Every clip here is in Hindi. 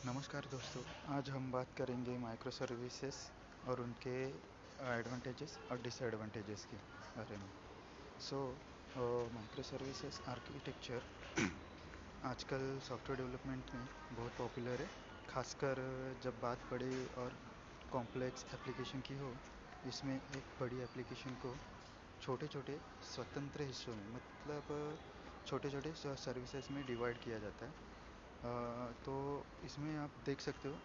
नमस्कार दोस्तों। आज हम बात करेंगे माइक्रो सर्विसेज और उनके एडवांटेजेस और डिसएडवांटेजेस के बारे में। सो माइक्रो सर्विसेज आर्किटेक्चर आजकल सॉफ्टवेयर डेवलपमेंट में बहुत पॉपुलर है, खासकर जब बात बड़े और कॉम्प्लेक्स एप्लीकेशन की हो। इसमें एक बड़ी एप्लीकेशन को छोटे छोटे स्वतंत्र हिस्सों में, मतलब छोटे छोटे सर्विसेज में डिवाइड किया जाता है। तो इसमें आप देख सकते हो,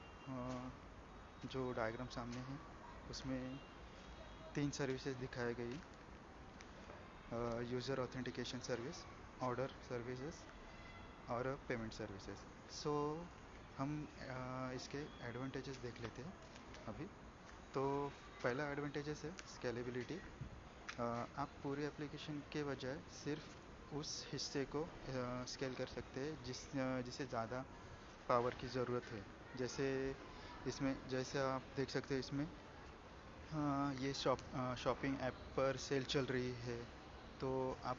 जो डायग्राम सामने है उसमें तीन सर्विसेज दिखाई गई: user authentication service, order services और पेमेंट सर्विसेज। सो हम इसके एडवांटेजेस देख लेते हैं अभी। तो पहला एडवांटेजेस है स्केलेबिलिटी। आप पूरे एप्लीकेशन के बजाय सिर्फ उस हिस्से को स्केल कर सकते हैं जिसे ज़्यादा पावर की ज़रूरत है। जैसे इसमें, जैसे आप देख सकते हैं इसमें, ये शॉपिंग ऐप पर सेल चल रही है। तो आप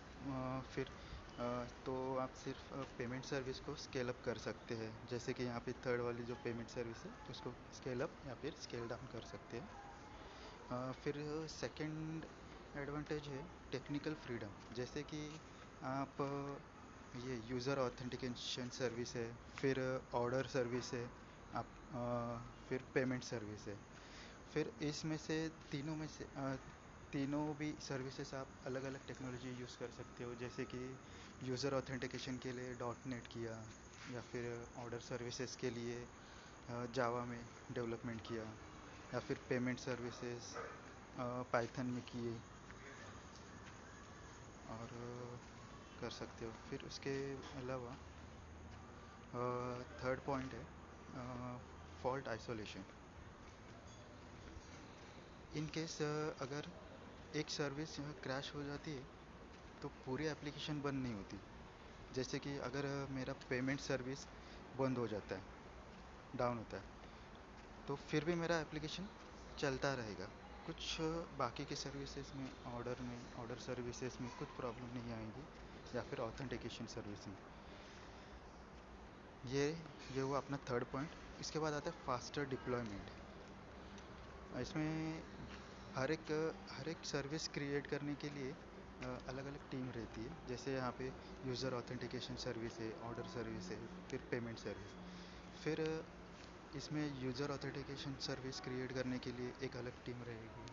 फिर तो आप सिर्फ पेमेंट सर्विस को स्केल अप कर सकते हैं। जैसे कि यहाँ पे थर्ड वाली जो पेमेंट सर्विस है उसको स्केल अप या फिर स्केल डाउन कर सकते हैं। फिर सेकंड एडवांटेज है टेक्निकल फ्रीडम। जैसे कि आप ये यूज़र ऑथेंटिकेशन सर्विस है, फिर ऑर्डर सर्विस है, आप फिर पेमेंट सर्विस है। फिर इसमें से तीनों भी सर्विसेज आप अलग अलग टेक्नोलॉजी यूज़ कर सकते हो। जैसे कि यूज़र ऑथेंटिकेशन के लिए डॉट नेट किया, या फिर ऑर्डर सर्विसेज के लिए जावा में डेवलपमेंट किया, या फिर पेमेंट सर्विसेज पाइथन में किए और कर सकते हो। फिर उसके अलावा थर्ड पॉइंट है फॉल्ट आइसोलेशन। इन केस अगर एक सर्विस क्रैश हो जाती है तो पूरी एप्लीकेशन बंद नहीं होती। जैसे कि अगर मेरा पेमेंट सर्विस बंद हो जाता है, डाउन होता है, तो फिर भी मेरा एप्लीकेशन चलता रहेगा। कुछ बाकी के सर्विसेज में, ऑर्डर सर्विसेज में कुछ प्रॉब्लम नहीं आएगी, या फिर ऑथेंटिकेशन सर्विस में। ये हुआ अपना थर्ड पॉइंट। इसके बाद आता है फास्टर डिप्लॉयमेंट। इसमें हर एक सर्विस क्रिएट करने के लिए अलग अलग टीम रहती है। जैसे यहाँ पे यूज़र ऑथेंटिकेशन सर्विस है, ऑर्डर सर्विस है, फिर पेमेंट सर्विस। फिर इसमें यूज़र ऑथेंटिकेशन सर्विस क्रिएट करने के लिए एक अलग टीम रहेगी,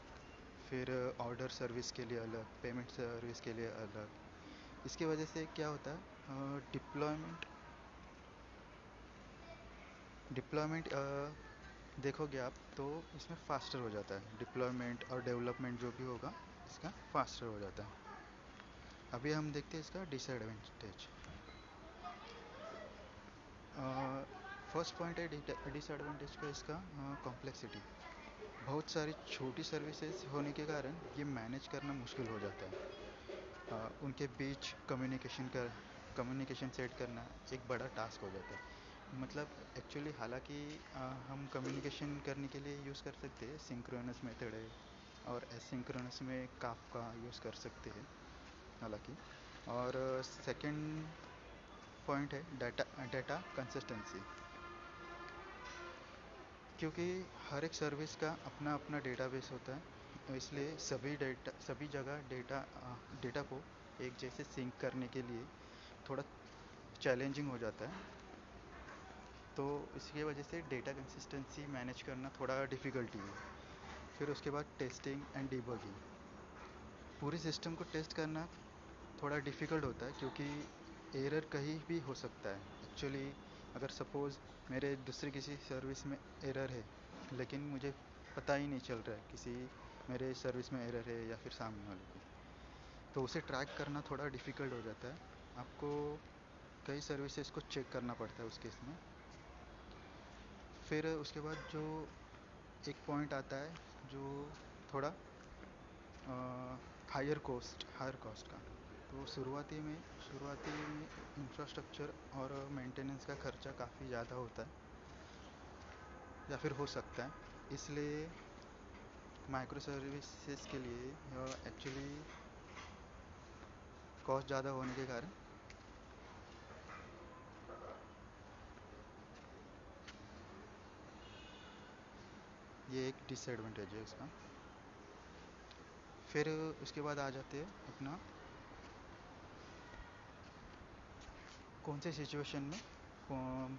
फिर ऑर्डर सर्विस के लिए अलग, पेमेंट सर्विस के लिए अलग। इसकी वजह से क्या होता है, डिप्लॉयमेंट देखोगे आप तो इसमें फास्टर हो जाता है। डिप्लॉयमेंट और डेवलपमेंट जो भी होगा इसका फास्टर हो जाता है। अभी हम देखते हैं इसका डिसएडवांटेज। फर्स्ट पॉइंट है डिसएडवांटेज का, इसका कॉम्प्लेक्सिटी। बहुत सारी छोटी सर्विसेज होने के कारण ये मैनेज करना मुश्किल हो जाता है। उनके बीच कम्युनिकेशन सेट करना एक बड़ा टास्क हो जाता है। मतलब एक्चुअली, हालांकि हम कम्युनिकेशन करने के लिए यूज़ कर सकते हैं सिंक्रोनस मेथड है, और एसिंक्रोनस में काफका यूज़ कर सकते हैं हालांकि। और सेकंड पॉइंट है डेटा कंसिस्टेंसी। क्योंकि हर एक सर्विस का अपना अपना डेटाबेस होता है, तो इसलिए सभी जगह डेटा को एक जैसे सिंक करने के लिए थोड़ा चैलेंजिंग हो जाता है। तो इसकी वजह से डेटा कंसिस्टेंसी मैनेज करना थोड़ा डिफ़िकल्टी है। फिर उसके बाद टेस्टिंग एंड डिबगिंग। पूरे सिस्टम को टेस्ट करना थोड़ा डिफ़िकल्ट होता है, क्योंकि एरर कहीं भी हो सकता है। एक्चुअली, अगर सपोज़ मेरे दूसरी किसी सर्विस में एरर है, लेकिन मुझे पता ही नहीं चल रहा है किसी मेरे सर्विस में एरर है या फिर सामने वाले की, तो उसे ट्रैक करना थोड़ा डिफ़िकल्ट हो जाता है। आपको कई सर्विसेज को चेक करना पड़ता है उस केस में। फिर उसके बाद जो एक पॉइंट आता है जो थोड़ा हायर कॉस्ट का। तो शुरुआती में इंफ्रास्ट्रक्चर और मेंटेनेंस का खर्चा काफ़ी ज़्यादा होता है, या फिर हो सकता है। इसलिए माइक्रो सर्विसेज के लिए एक्चुअली कॉस्ट ज़्यादा होने के कारण ये एक डिसएडवांटेज है इसका। फिर उसके बाद आ जाते हैं अपना कौन से सिचुएशन में कौन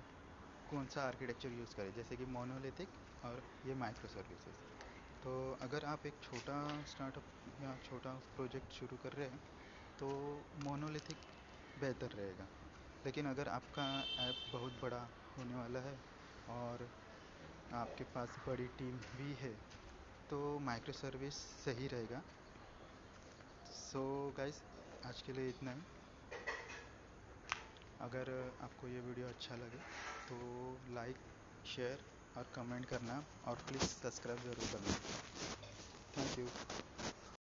कौन सा आर्किटेक्चर यूज़ करें, जैसे कि मोनोलिथिक और ये माइक्रो सर्विसेज। तो अगर आप एक छोटा स्टार्टअप या छोटा प्रोजेक्ट शुरू कर रहे हैं तो मोनोलिथिक बेहतर रहेगा। लेकिन अगर आपका ऐप बहुत बड़ा होने वाला है और आपके पास बड़ी टीम भी है तो माइक्रो सर्विस सही रहेगा। सो गाइस, आज के लिए इतना ही। अगर आपको ये वीडियो अच्छा लगे तो लाइक, शेयर और कमेंट करना, और प्लीज़ सब्सक्राइब ज़रूर करना। Thank you.